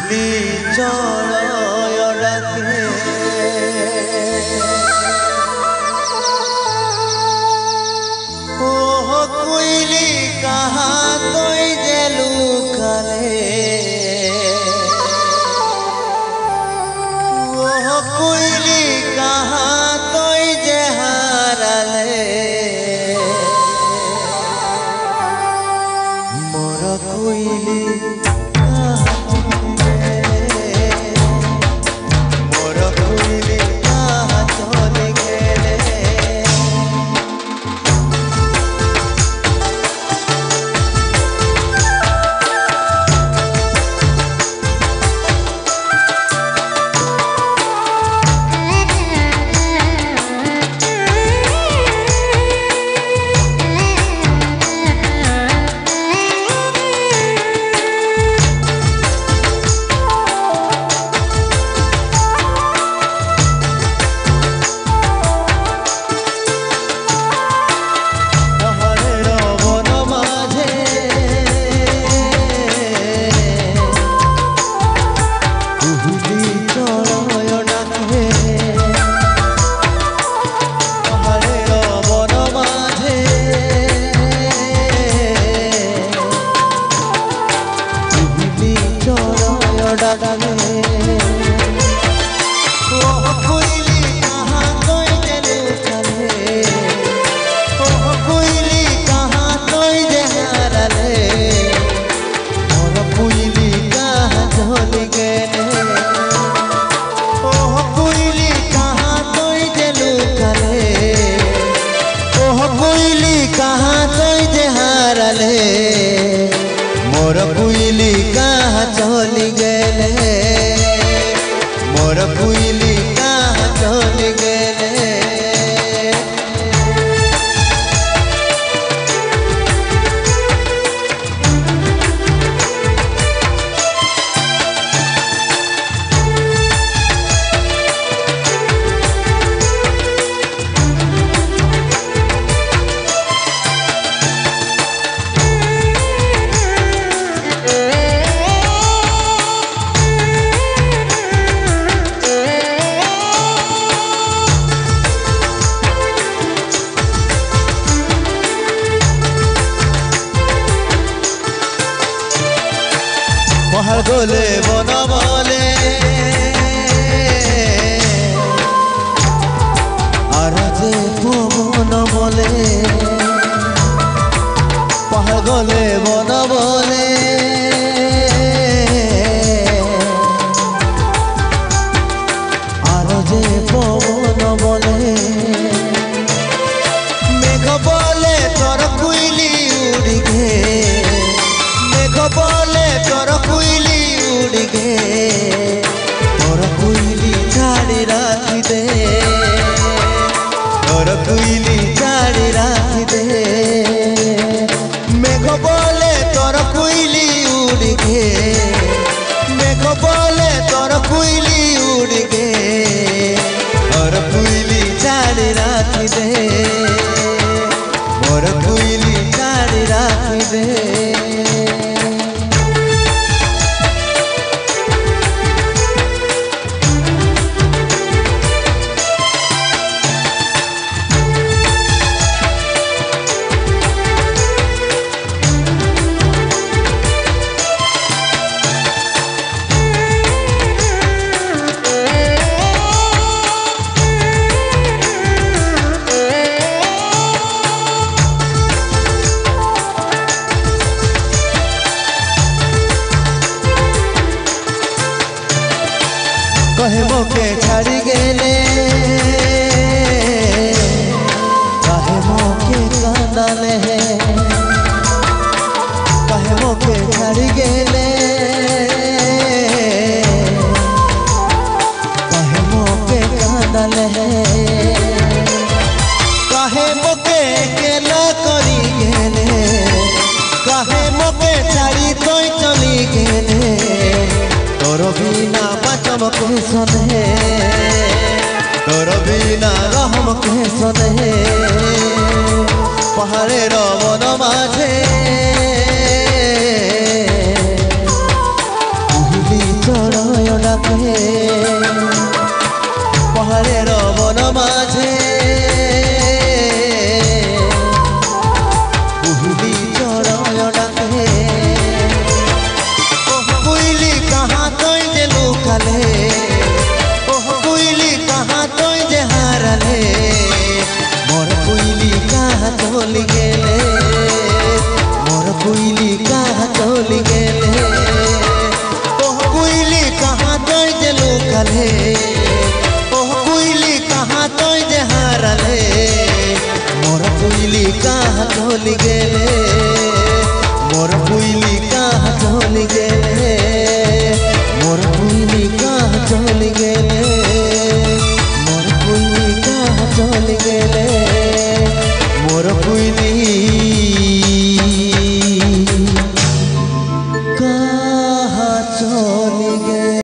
কুইলি চড়ায় ডাকে ও কুইলি কাহা তই যে লুকালে ও কুইলি কাহা তই যে হারালে মোর কুইলি मोर कुइली कहाँ चली गेले मोर कुइली कहाँ चली गेले पहाड़ गोले बन बोले आराजे पवन बोले पहाड़ गोले बन बोले आराजे पवन बोले मेघ बोले तोर कुइली उड़ी गे मेघ बोले तोर कुइली उड़ी गे तोर कुइली छाड़ी राखी दे तोर कुइली छाड़ी राखी दे मेघ बोले तोर कुइली उड़ी गे मेघ बोले तोर कुइली उड़ी गे तोर कुइली छाड़ी राखी दे मोर कुइली छाड़ी राखी दे कहे मोके छाड़ी गेले कहे मोके कांदाले कहे मोके छाड़ी गेले कहे मोके कांदाले कहे मोके केला करी गेले कहे मोके छाड़ी तोय चली गेले तोर बिना बचम कैसन है तोर बिना रहम कैसन है पहाड़े रवन माझे ডাকে পাহাড়ের বন মাঝে কুহুলি চড়ায় ডাকে কুইলি কাহা তই যে লুকালে কুইলি কাহা তই যে হারালে মোর কুইলি কাহা চলি গেলে মোর কুইলি কাহা চলি গেলে কুইলি কাহা তই যে লুকালে কুইলি কাহা তই যে হারালে মোর কুইলি কাহা চলি গেলে মোর কুইলি কাহা চলি গেলে মোর কুইলি কাহা চলি গেলে মোর কুইলি কাহা চলি গেলে মোর কুইলি